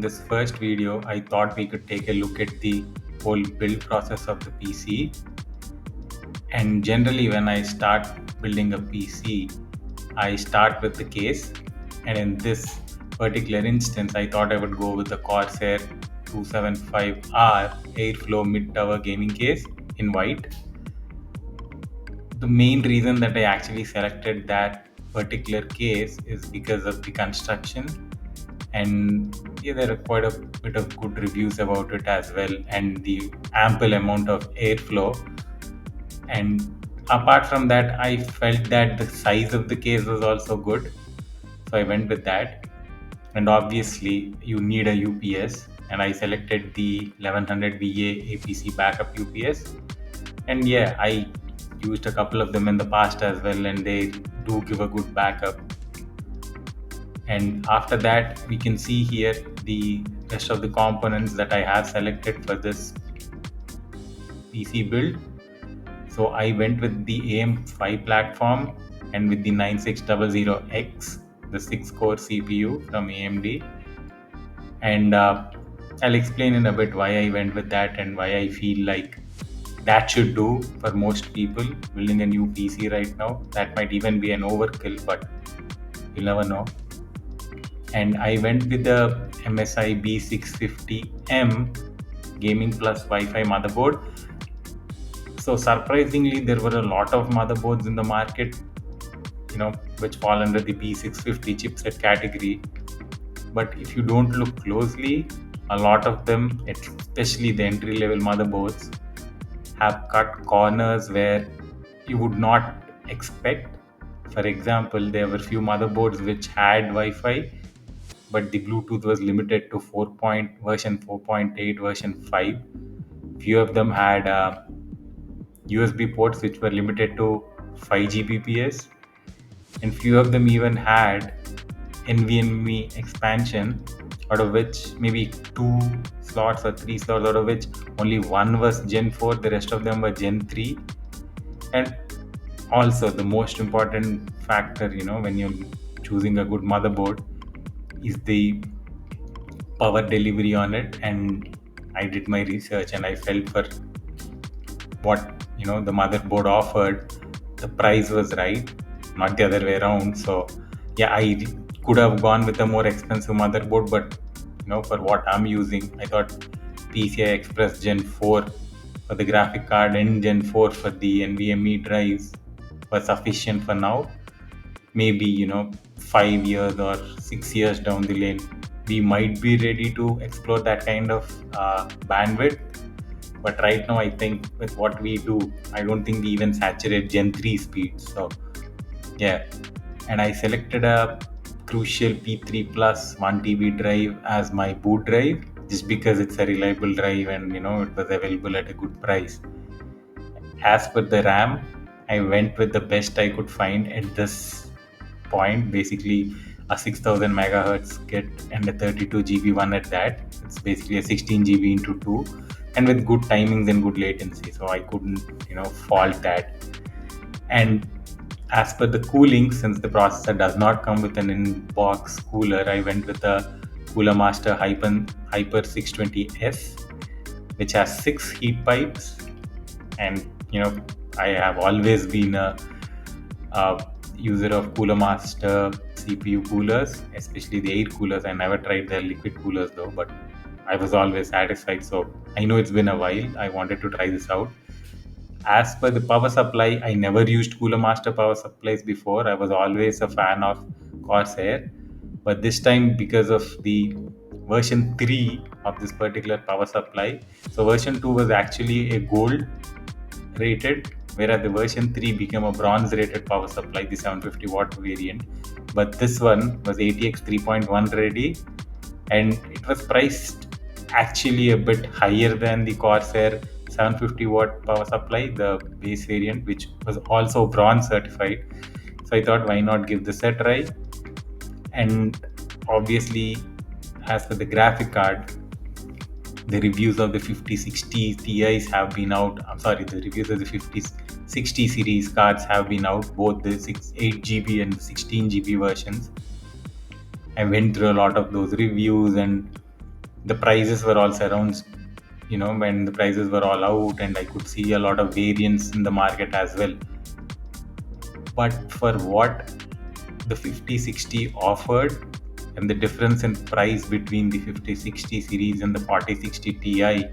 this first video, I thought we could take a look at the whole build process of the PC. And generally, when I start building a PC, I start with the case. And in this particular instance, I thought I would go with the Corsair 275R Airflow mid-tower gaming case in white. The main reason that I actually selected that particular case is because of the construction, and yeah, there are quite a bit of good reviews about it as well, and the ample amount of airflow. And apart from that, I felt that the size of the case was also good, so I went with that. And obviously, you need a UPS, and I selected the 1100 VA APC backup UPS. And yeah, I used a couple of them in the past as well, and they do give a good backup. And after that, we can see here the rest of the components that I have selected for this PC build. So I went with the AM5 platform and with the 9600X, the 6-core CPU from AMD. And I'll explain in a bit why I went with that and why I feel like that should do for most people building a new PC right now. That might even be an overkill, but you'll never know. And I went with the MSI B650M Gaming Plus Wi-Fi motherboard. So surprisingly, there were a lot of motherboards in the market, which fall under the B650 chipset category. But if you don't look closely, a lot of them, especially the entry-level motherboards, have cut corners where you would not expect. For example, there were few motherboards which had Wi-Fi, but the Bluetooth was limited to version 4.8, version 5. Few of them had USB ports which were limited to 5 Gbps, and few of them even had Nvme expansion, out of which maybe 2 slots or 3 slots, out of which only one was Gen 4, the rest of them were Gen 3. And also, the most important factor, when you're choosing a good motherboard, is the power delivery on it. And I did my research and I felt for what the motherboard offered, the price was right, not the other way around. So yeah, I could have gone with a more expensive motherboard, but for what I'm using, I thought PCI Express Gen 4 for the graphic card and Gen 4 for the NVMe drives was sufficient for now. Maybe 5 years or 6 years down the lane, we might be ready to explore that kind of bandwidth. But right now, I think with what we do, I don't think we even saturate Gen 3 speeds. So yeah, and I selected a Crucial P3 Plus 1 TB drive as my boot drive, just because it's a reliable drive and it was available at a good price. As per the RAM, I went with the best I could find at this point, basically a 6000 megahertz kit and a 32 GB one at that. It's basically a 16 GB into 2, and with good timings and good latency, so I couldn't fault that. And as per the cooling, since the processor does not come with an in-box cooler, I went with a Cooler Master Hyper 620S, which has 6 heat pipes. And I have always been a user of Cooler Master CPU coolers, especially the air coolers. I never tried their liquid coolers though, but I was always satisfied. So I know it's been a while. I wanted to try this out. As per the power supply, I never used Cooler Master power supplies before. I was always a fan of Corsair. But this time, because of the version 3 of this particular power supply, so version 2 was actually a gold rated, whereas the version 3 became a bronze rated power supply, the 750 watt variant. But this one was ATX 3.1 ready, and it was priced actually a bit higher than the Corsair 750 watt power supply, the base variant, which was also bronze certified. So I thought, why not give this a try? And obviously, as for the graphic card, the reviews of the 5060 Ti's have been out. I'm sorry, the reviews of the 5060 series cards have been out, both the 8 GB and the 16 GB versions. I went through a lot of those reviews, and the prices were also around, when the prices were all out, and I could see a lot of variance in the market as well. But for what the 5060 offered, and the difference in price between the 5060 series and the 4060 Ti,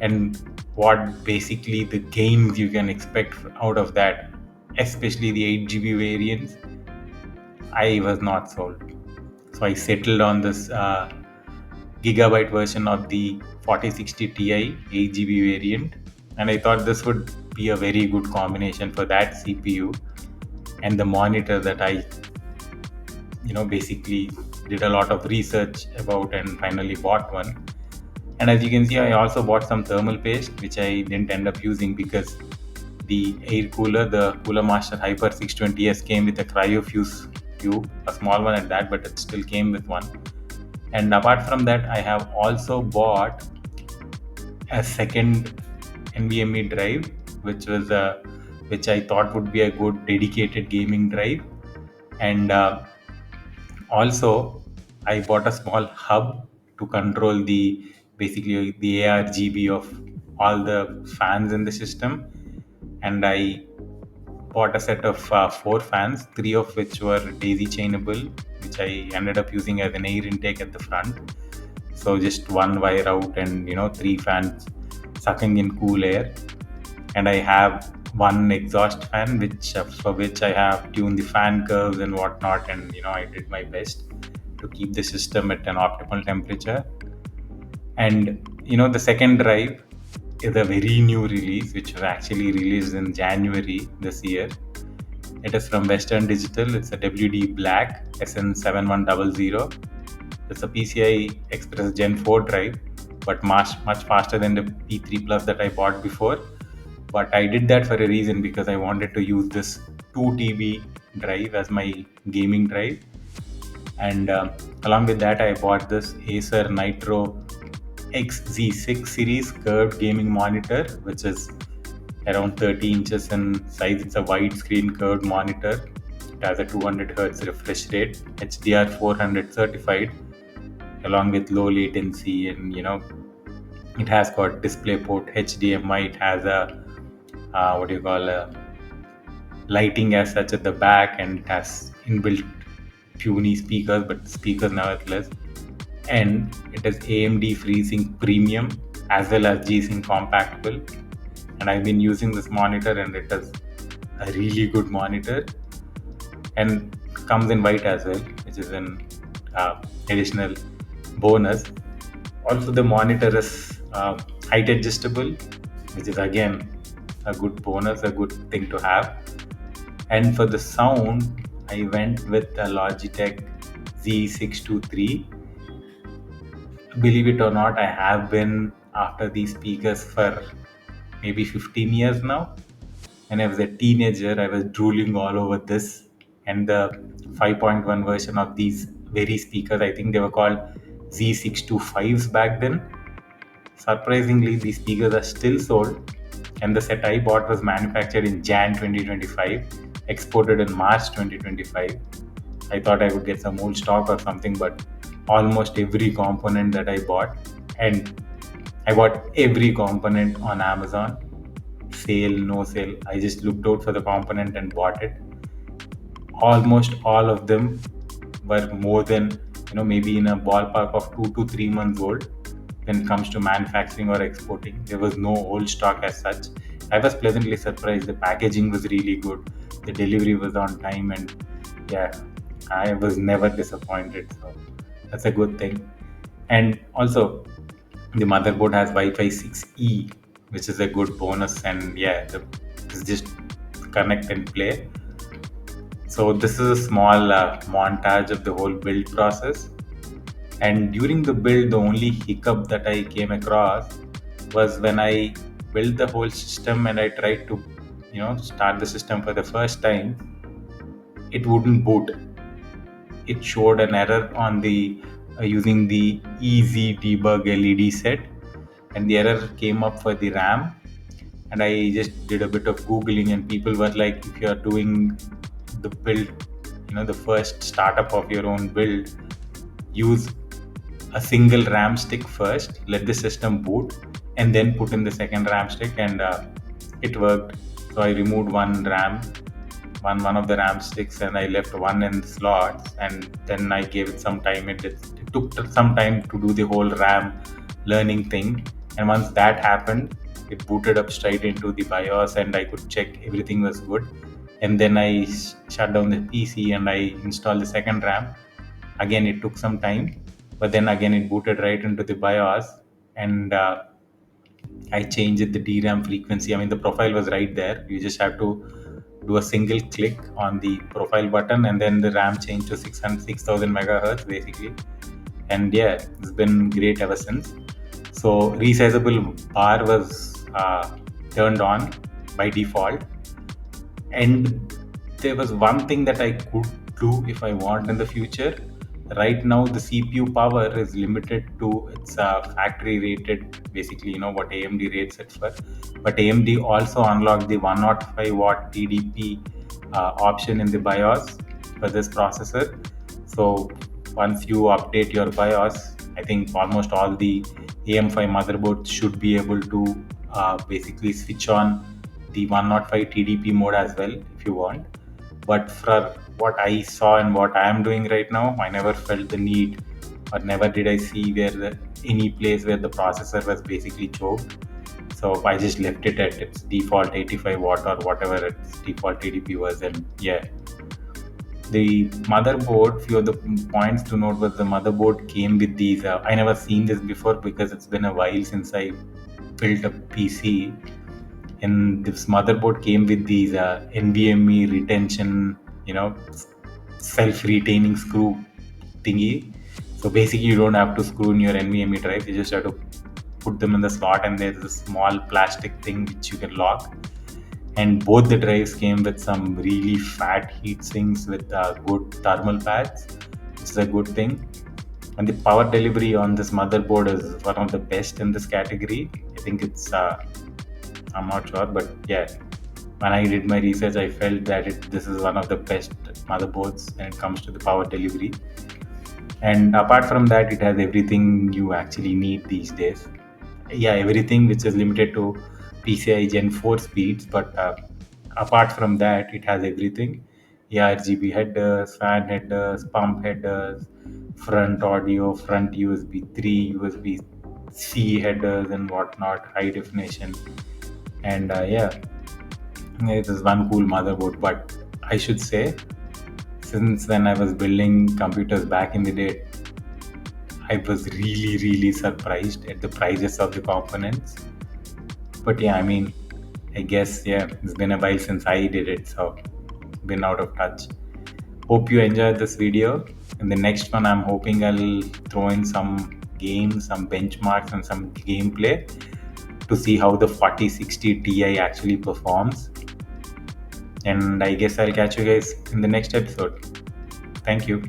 and what basically the gains you can expect out of that, especially the 8 GB variants, I was not sold. So I settled on this Gigabyte version of the 4060 Ti 8 GB variant, and I thought this would be a very good combination for that CPU and the monitor that I basically did a lot of research about and finally bought one. And as you can see, I also bought some thermal paste, which I didn't end up using because the air cooler, the Cooler Master Hyper 620S, came with a cryofuse tube, a small one at that, but it still came with one. And apart from that, I have also bought a second Nvme drive, which I thought would be a good dedicated gaming drive. And also, I bought a small hub to control basically the ARGB of all the fans in the system. And I bought a set of 4 fans, 3 of which were daisy chainable, which I ended up using as an air intake at the front. So just one wire out, and 3 fans sucking in cool air. And I have one exhaust fan, for which I have tuned the fan curves and whatnot, and I did my best to keep the system at an optimal temperature. And the second drive is a very new release, which was actually released in January this year. It is from Western Digital. It's a WD Black SN7100. It's a PCI Express Gen 4 drive, but much faster than the P3 Plus that I bought before. But I did that for a reason, because I wanted to use this 2 TB drive as my gaming drive. And along with that, I bought this Acer Nitro XZ6 series curved gaming monitor, which is around 30 inches in size. It's a widescreen curved monitor. It has a 200 Hz refresh rate, HDR 400 certified, along with low latency, and it has got DisplayPort, HDMI. It has a lighting as such at the back, and it has inbuilt puny speakers, but speakers nevertheless. And it is AMD FreeSync Premium as well as G-Sync compatible. And I've been using this monitor, and it is a really good monitor, and comes in white as well, which is an additional bonus. Also, the monitor is height adjustable, which is again a good bonus, a good thing to have. And for the sound, I went with a Logitech Z623. Believe it or not, I have been after these speakers for maybe 15 years now. When I was a teenager, I was drooling all over this. And the 5.1 version of these very speakers, I think they were called Z625s back then. Surprisingly, these speakers are still sold. And the set I bought was manufactured in Jan 2025, exported in March 2025. I thought I would get some old stock or something, but almost every component that I bought, and I bought every component on Amazon, sale, no sale. I just looked out for the component and bought it. Almost all of them were more than, maybe in a ballpark of 2 to 3 months old when it comes to manufacturing or exporting. There was no old stock as such. I was pleasantly surprised. The packaging was really good. The delivery was on time, and yeah, I was never disappointed. So that's a good thing. And also, the motherboard has Wi-Fi 6E, which is a good bonus. And yeah, it's just connect and play. So this is a small montage of the whole build process. And during the build, the only hiccup that I came across was when I built the whole system and I tried to, start the system for the first time. It wouldn't boot. It showed an error on the using the easy debug LED set, and the error came up for the RAM. And I just did a bit of googling, and people were like, if you are doing the build, the first startup of your own build, use a single RAM stick first, let the system boot, and then put in the second RAM stick, and it worked. So I removed one of the RAM sticks, and I left one in the slots, and then I gave it some time. It took some time to do the whole RAM learning thing, and once that happened, it booted up straight into the BIOS, and I could check everything was good. And then I shut down the PC and I installed the second RAM. Again, it took some time, but then again it booted right into the BIOS, and I changed the DRAM frequency. I mean, the profile was right there. You just have to do a single click on the profile button, and then the RAM changed to 6,000 megahertz basically. And yeah, it's been great ever since. So resizable bar was turned on by default, and there was one thing that I could do if I want in the future. Right now, the CPU power is limited to its factory rated, basically, what AMD rates it for. But AMD also unlocked the 105 watt TDP option in the BIOS for this processor. So once you update your BIOS, I think almost all the AM5 motherboards should be able to basically switch on the 105 TDP mode as well if you want. But for what I saw and what I am doing right now, I never felt the need, or never did I see any place where the processor was basically choked. So I just left it at its default 85 watt or whatever its default TDP was. And yeah, the motherboard, few of the points to note was the motherboard came with these. I never seen this before because it's been a while since I built a PC. And this motherboard came with these NVMe retention, self-retaining screw thingy. So basically, you don't have to screw in your NVMe drive. You just have to put them in the slot, and there's a small plastic thing which you can lock. And both the drives came with some really fat heat sinks with good thermal pads, which is a good thing. And the power delivery on this motherboard is one of the best in this category. I think it's I'm not sure, but yeah, when I did my research, I felt that this is one of the best motherboards when it comes to the power delivery. And apart from that, it has everything you actually need these days. Yeah, everything which is limited to PCI Gen 4 speeds, but apart from that, it has everything. Yeah, RGB headers, fan headers, pump headers, front audio, front USB 3, USB C headers, and whatnot, high definition. And yeah, it is one cool motherboard. But I should say, since when I was building computers back in the day, I was really surprised at the prices of the components. But yeah, I mean, I guess, yeah, it's been a while since I did it, so been out of touch. Hope you enjoyed this video. In the next one, I'm hoping I'll throw in some games, some benchmarks, and some gameplay to see how the 4060 Ti actually performs. And I guess I'll catch you guys in the next episode. Thank you.